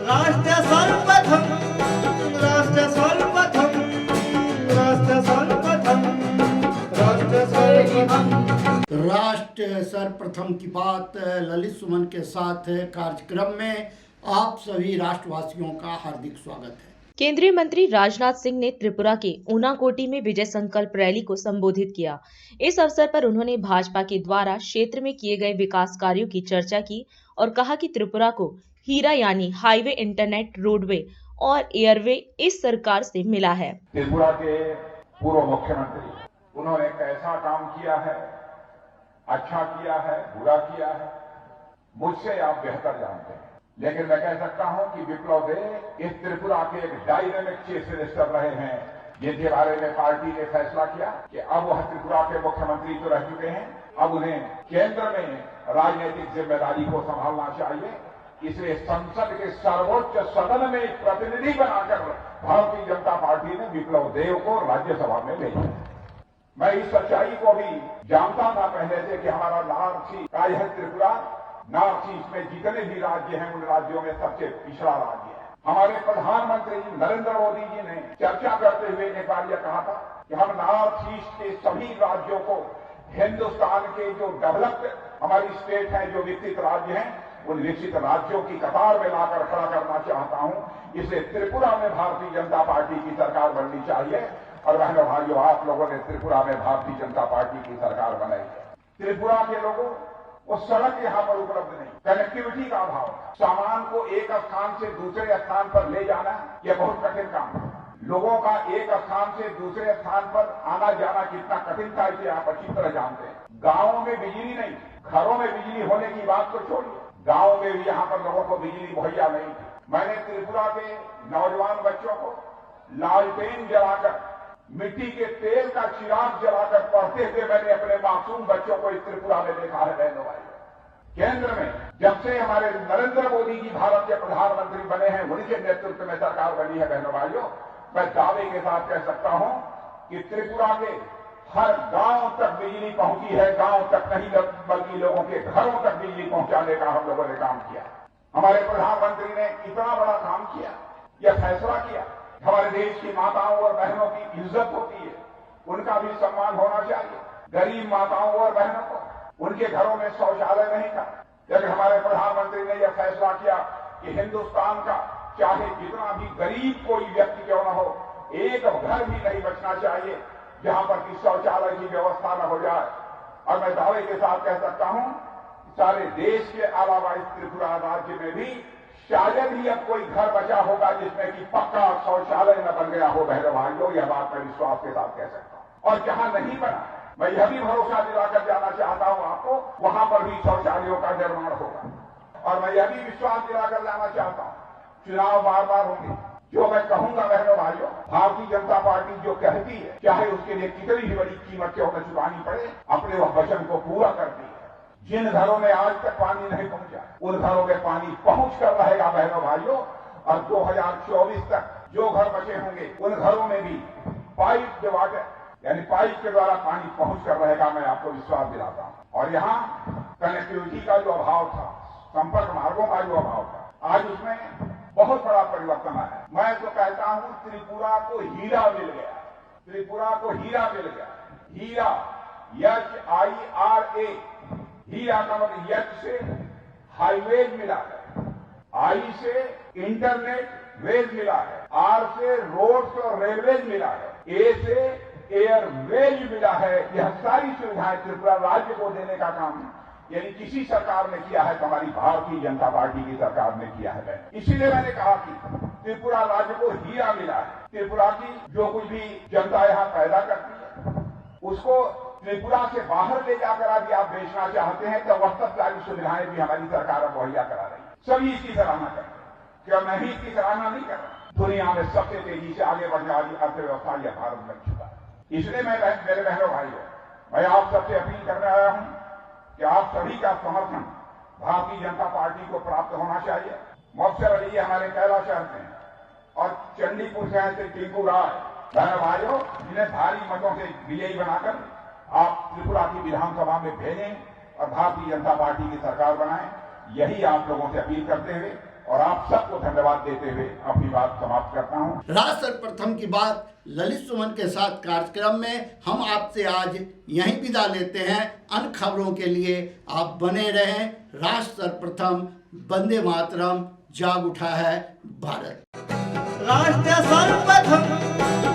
राष्ट्र सर्वप्रथम, राष्ट्र सर्वप्रथम, राष्ट्र सर्वप्रथम, राष्ट्र सर्वप्रथम। राष्ट्र सर्वप्रथम की बात ललित सुमन के साथ कार्यक्रम में आप सभी राष्ट्रवासियों का हार्दिक स्वागत है। केंद्रीय मंत्री राजनाथ सिंह ने त्रिपुरा के ऊनाकोटी में विजय संकल्प रैली को संबोधित किया। इस अवसर पर उन्होंने भाजपा के द्वारा क्षेत्र में किए गए विकास कार्यों की चर्चा की और कहा कि त्रिपुरा को हीरा यानी हाईवे, इंटरनेट, रोडवे और एयरवे इस सरकार से मिला है। त्रिपुरा के पूर्व मुख्यमंत्री उन्होंने कैसा काम किया है, अच्छा किया है, बुरा किया है, मुझसे आप बेहतर जानते हैं। लेकिन मैं कह सकता हूं कि विप्लव देव इस त्रिपुरा के एक डायनेमिक चीफ मिनिस्टर रहे हैं, जिनके बारे में पार्टी ने फैसला किया कि अब वह त्रिपुरा के मुख्यमंत्री तो रह चुके हैं, अब उन्हें केंद्र में राजनीतिक जिम्मेदारी को संभालना चाहिए। इसलिए संसद के सर्वोच्च सदन में एक प्रतिनिधि बनाकर भारतीय जनता पार्टी ने विप्लव देव को राज्यसभा में भेजा। मैं इस सच्चाई को भी जानता था पहले से कि हमारा नॉर्थ ईस्ट का यह त्रिपुरा नॉर्थ ईस्ट में जितने भी राज्य हैं उन राज्यों में सबसे पिछड़ा राज्य है। हमारे प्रधानमंत्री नरेंद्र मोदी जी ने चर्चा करते हुए एक बार यह कहा था कि हम नॉर्थ ईस्ट के सभी राज्यों को हिंदुस्तान के जो डेवलप्ड हमारी स्टेट है, जो विकसित राज्य हैं, उन विकसित राज्यों की कतार में लाकर खड़ा करना चाहता हूं। इसलिए त्रिपुरा में भारतीय जनता पार्टी की सरकार बननी चाहिए और बहनों भाइयों, आप लोगों ने त्रिपुरा में भारतीय जनता पार्टी की सरकार बनाई है। त्रिपुरा के लोगों वो सड़क यहाँ पर उपलब्ध नहीं, कनेक्टिविटी का अभाव, सामान को एक स्थान से दूसरे स्थान पर ले जाना यह बहुत कठिन काम है। लोगों का एक स्थान से दूसरे स्थान पर आना जाना कितना कठिन था इसे आप अच्छी तरह जानते हैं। गांवों में बिजली नहीं, घरों में बिजली होने की बात तो छोड़िए, गांव में भी यहाँ पर लोगों को बिजली मुहैया नहीं थी। मैंने त्रिपुरा के नौजवान बच्चों को लालटेन जलाकर, मिट्टी के तेल का चिराग जलाकर पढ़ते हुए मैंने अपने मासूम बच्चों को इस त्रिपुरा में देखा है। बहनों भाइयों, केंद्र में जब से हमारे नरेंद्र मोदी जी भारत के प्रधानमंत्री बने हैं, उन्हीं के नेतृत्व में सरकार बनी है। बहनों भाइयों, मैं दावे के साथ कह सकता हूं कि त्रिपुरा के हर गांव तक बिजली पहुंची है। गांव तक नहीं बल्कि लोगों के घरों तक बिजली पहुंचाने का हम लोगों ने काम किया। हमारे प्रधानमंत्री ने इतना बड़ा काम किया, यह फैसला किया, हमारे देश की माताओं और बहनों की इज्जत होती है, उनका भी सम्मान होना चाहिए। गरीब माताओं और बहनों को उनके घरों में शौचालय नहीं था, लेकिन हमारे प्रधानमंत्री ने यह फैसला किया कि हिंदुस्तान का चाहे जितना भी गरीब कोई व्यक्ति क्यों न हो, एक घर भी नहीं बचना चाहिए जहां पर कि शौचालय की व्यवस्था न हो जाए। और मैं दावे के साथ कह सकता हूं, सारे देश के अलावा इस त्रिपुरा राज्य में भी शायद ही अब कोई घर बचा होगा जिसमें कि पक्का शौचालय न बन गया हो। बहनों भाइयों, यह बात मैं विश्वास के साथ कह सकता हूं। और जहां नहीं बना, मैं यह भी भरोसा दिलाकर जाना चाहता हूं आपको, वहां पर भी शौचालयों का निर्माण होगा। और मैं यह भी विश्वास दिलाकर जाना चाहता हूं, चुनाव बार बार होंगे, जो मैं कहूंगा बहनों भाइयों, भारतीय जनता पार्टी जो कहती है, चाहे उसके लिए कितनी भी बड़ी कीमत क्यों न चुकानी पड़े, अपने वह वचन को पूरा करती है। जिन घरों में आज तक पानी नहीं पहुंचा, उन घरों में पानी पहुंच कर रहेगा बहनों भाइयों। और 2024 तक जो घर बचे होंगे, उन घरों में भी पाइप के वाटर यानी पाइप के द्वारा पानी पहुंच कर रहेगा, मैं आपको विश्वास दिलाता हूं। और यहाँ कनेक्टिविटी का जो अभाव था, संपर्क मार्गों का जो अभाव था, आज उसमें बहुत बड़ा परिवर्तन आया। मैं तो कहता हूं त्रिपुरा को हीरा मिल गया, त्रिपुरा को हीरा मिल गया। हीरा, HIRA, हीरा का मतलब यच से हाईवेज मिला है, आई से इंटरनेट वेज मिला है, आर से रोड्स और रेलवेज मिला है, ए से एयरवेज मिला है। यह सारी सुविधाएं त्रिपुरा राज्य को देने का काम यानी किसी सरकार ने किया है तो हमारी भारतीय जनता पार्टी की सरकार ने किया है। इसीलिए मैंने कहा कि त्रिपुरा राज्य को हीरा मिला है। त्रिपुरा की जो कुछ भी जनता यहाँ पैदा करती है, उसको त्रिपुरा से बाहर ले जाकर यदि आप बेचना चाहते हैं तो वह सब सारी सुविधाएं भी हमारी सरकार मुहैया करा रही है। सभी इसकी सराहना कर रहे हैं, क्या मैं ही इसकी सराहना नहीं कर रहा। दुनिया में सबसे तेजी से आगे बढ़ने वाली अर्थव्यवस्था यह भारत बन चुका है। इसलिए मैं मेरे बहनों भाइयों, मैं आप सबसे अपील करने आया हूं कि आप सभी का समर्थन भारतीय जनता पार्टी को प्राप्त होना चाहिए। मौसर अली हमारे कैलाश शहर से और चंडीपुर शहर से टिंकू राय, बहनों भाइयों, जिन्हें भारी मतों से विजयी बनाकर आप त्रिपुरा की विधानसभा में भेजें और भारतीय जनता पार्टी की सरकार बनाएं। यही आप लोगों से अपील करते हुए और आप सबको धन्यवाद। धन्यवाद देते हुए अपनी बात समाप्त करता हूं। राष्ट्र सर्वप्रथम की बात ललित सुमन के साथ कार्यक्रम में हम आपसे आज यहीं विदा लेते हैं। अन्य खबरों के लिए आप बने रहें। राष्ट्र सर्वप्रथम, वंदे मातरम, जाग उठा है भारत। राष्ट्र सर्वप्रथम